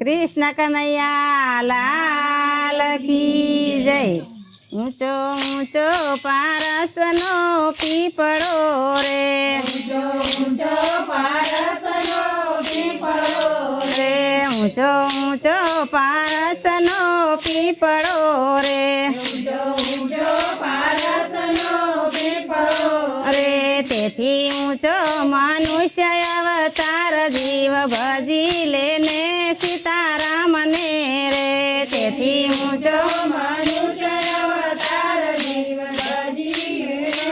કૃષ્ણ કનૈયા લાલ કી જય। ઊંચો ઊંચો પારસનો પીપળો રે, ઊંચો ઊંચો પારસનો પીપળો રે ઊંચો ઊંચો પારસનો પીપળો રે, ઊંચો ઊંચો પારસનો પીપળો રે તેથી ઊંચો મનુષ્ય અવતાર જીવ ભજી લેને સીતારામને રે, તેથી ઊંચો મનુષ્ય અવતાર જીવ ભજી લેને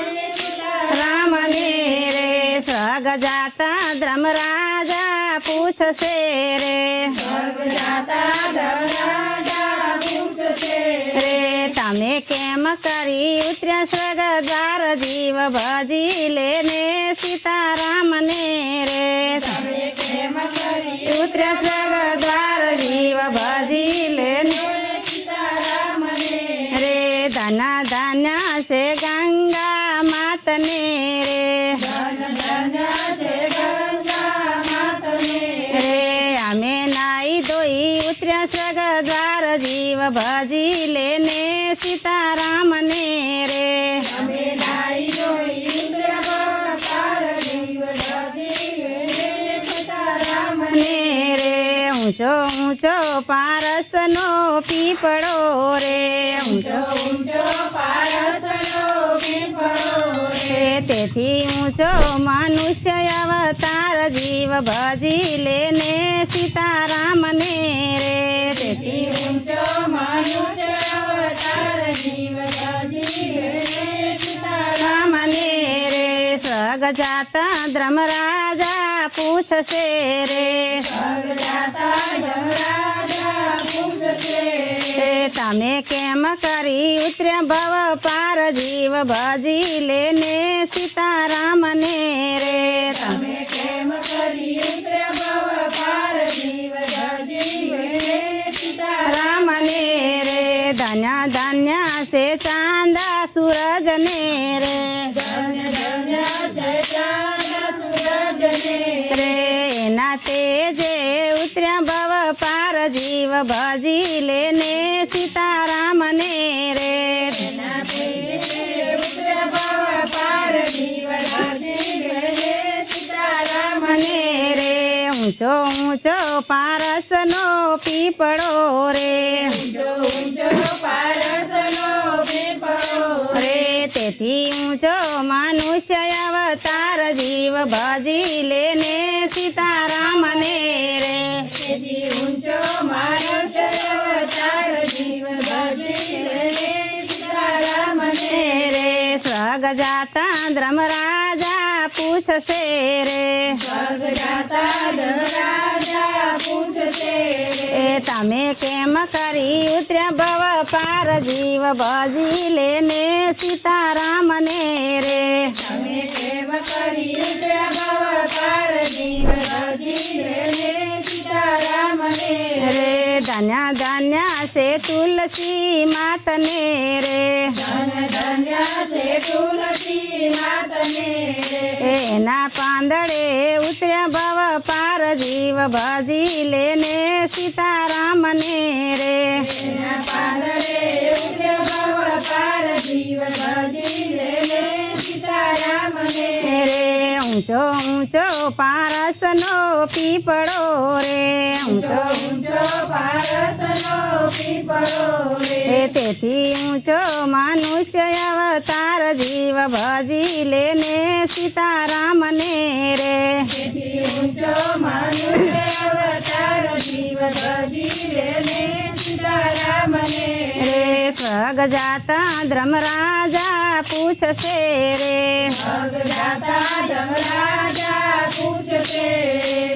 રામને રે। સ્વર્ગ જાતા ધર્મરાજા પૂછશે રે, સ્વર્ગ જાતા ધર્મરાજા પૂછશે રે તમે કેમ કરી ઉતર્યા સ્વર્ગ દ્વાર જીવ ભજી લેને સીતારામને રે, તમે કેમ કરી ઉતર્યા સ્વર્ગ દ્વાર જીવ ભજી લેને સીતારામને રે। ધન ધન્ય છે ગંગા માતને રે, ધન ધન્ય છે ગંગા માતને રે અમે નાઈ ધોઈ ઉતર્યા સ્વર્ગ દ્વાર જીવ ભજી લેને સીતારામને રે, અમે નાઈ ધોઈ ઉતર્યા પાર જીવ ભજી લેને સીતારામને ને રે ઊંચો ઊંચો પારસનો પીપળો રે, ઊંચો ઊંચો પારસનો પીપળો રે તેથી ઊંચો મનુષ્ય અવતાર જીવ ભજી લેને સીતારામને રે, તેથી ઊંચો મનુષ્ય અવતાર જીવ ભજી લેને સીતારામને રામને રે। સ્વર્ગ જાતા ધર્મરાજા પૂછશે રે, સ્વર્ગ જાતા ધર્મરાજા પૂછશે રે તમે કેમ કરી ઉતર્યા ભવ પાર જીવ ભજી લેને સીતારામને રે, તમે કેમ કરી ઉતર્યા ભવ પાર જીવ ભજી લેને સીતારામને રામને રે ધન્ય ધન્ય છે ચાંદા સૂરજને રે, ધન્ય ધન્ય જય ચાંદ સૂરજને રે એના તેજે ઉતર્યા ભવ પાર જીવ ભજી લેને સીતારામને રે, એના તેજે ઉતર્યા ભવ પાર જીવ ભજી લેને સીતારામને મને રે ઊંચો ઊંચો પારસનો પીપળો રે, ઊંચો ઊંચો પારસનો પીપળો રે તેથી ઊંચો મનુષ્ય અવતાર જીવ ભજી લેને સીતારામને રે, તેથી ઊંચો મનુષ્ય અવતાર જીવ ભજી લેને સીતારામને રે સ્વર્ગ જાતા ધર્મરાજા પૂછશે રે, સ્વર્ગ જાતા ધર્મરાજા પૂછશે એ તમે કેમ કરી ઉતર્યા ભવ પાર જીવ ભજી લેને સીતારામને રે, તમે કેમ કરી ઉતર્યા ભવ પાર જીવ ભજી લેને સીતારામને રે ધન્ય ધન્ય છે તુલસી માતને રે, ધન્ય ધન્ય છે તુલસી માતને એના પાંદડે ઉતર્યા ભવ પાર જીવ ભજી લેને સીતારામને રે, એના પાંદડે ઉતર્યા ભવ પાર જીવ ભજી લેને સીતારામને રે ઊંચો ઊંચો પારસનો પીપળો રે, ઊંચો ઊંચો ઊંચો પારસનો પીપળો એ તેથી ઊંચો મનુષ્ય અવતાર જીવ ભજી લેને સીતારામને રે, તેથી ઊંચો મનુષ્ય અવતાર જીવ ભજી લેને સીતારામને રે સ્વર્ગ જાતા ધર્મરાજા પૂછશે રે, સ્વર્ગ જાતા ધર્મરાજા પૂછશે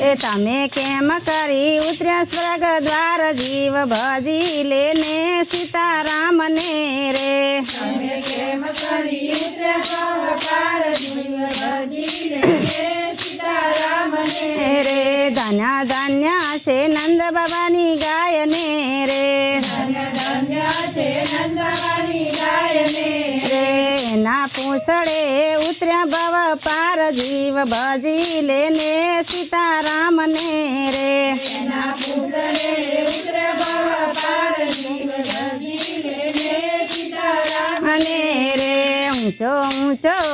એ તમે કેમ કરી ઉતર્યા સ્વર્ગ દ્વાર જીવ ભજી લેને સીતારામને રે, તમે કેમ કરી ઉતર્યા ભવ પાર જીવ ભજી લેને સીતારામને રે ધન્ય ધન્ય છે નંદ બાબાની ગાયને રે, ધન્ય ધન્ય છે નંદવાની ગાયને રે એના પૂંછડે ઉતર્યા ભવ પાર જીવ ભજી લેને સીતારામને રે, એના પુત્રને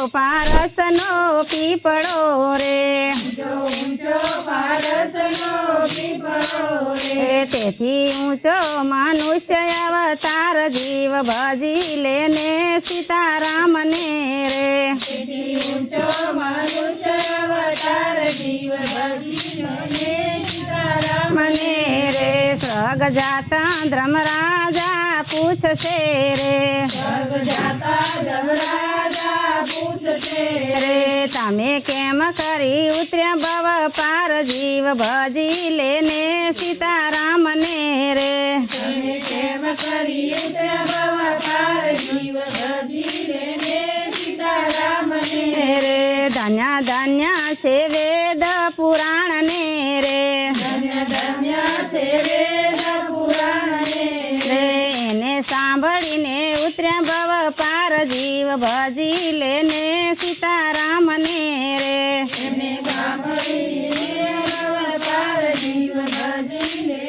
પારસનો પીપળો રે ઊંચો પારસનો પીપળો રે તેથી ઊંચો મનુષ્ય અવતાર જીવ ભજી લેને સીતારામને રે તેથી ઊંચો મનુષ્ય અવતાર જીવ ભજીને સીતારામ મને રે સ્વર્ગ જાતા ધર્મરાજા પૂછશે રે સ્વર્ગ જાતા ધર્મરાજા પૂછશે રે તમે કેમ કરી ઉતર્યા ભવ પાર જીવ ભજી લેને સીતારામને રે તમે કેમ કરી ઉતર્યા ભવ પાર જીવ ભજીને સીતારામને રે ધન્ય ધન્ય છે વેદ પુરાણ ને રે ધન્ય ધન્ય છે વેદ પુરાણને રે એને સાંભળીને ઉતર્યા ભવ પાર જીવ ભજી લેને સીતારામને રે એને સાંભળીને ભવ પાર જીવ ભજીને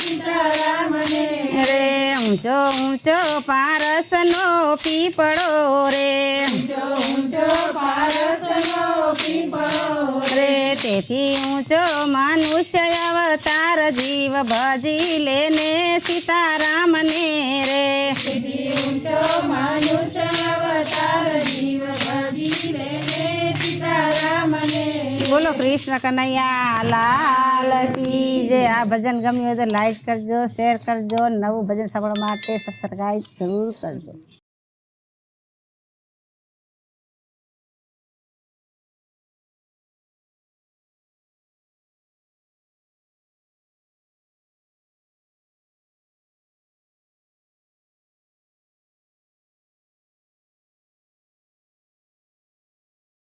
સીતારામને રે ઊંચો ઊંચો પારસનો પીપળો રે ઊંચો પારસનો પીપળો રે તેથી ઊંચો મનુષ્ય અવતાર જીવ ભજી લેને સીતારામને રે તેથી ઊંચો મનુષ્ય અવતાર જીવ ભજીને સીતારામને બોલો કૃષ્ણ કનૈયા લાલ કી જય. આ ભજન ગમ્યું હોય તો લાઈક કરજો, શેર કરજો. નવું ભજન સાંભળવા માટે સબસ્ક્રાઈબ જરૂર કરજો.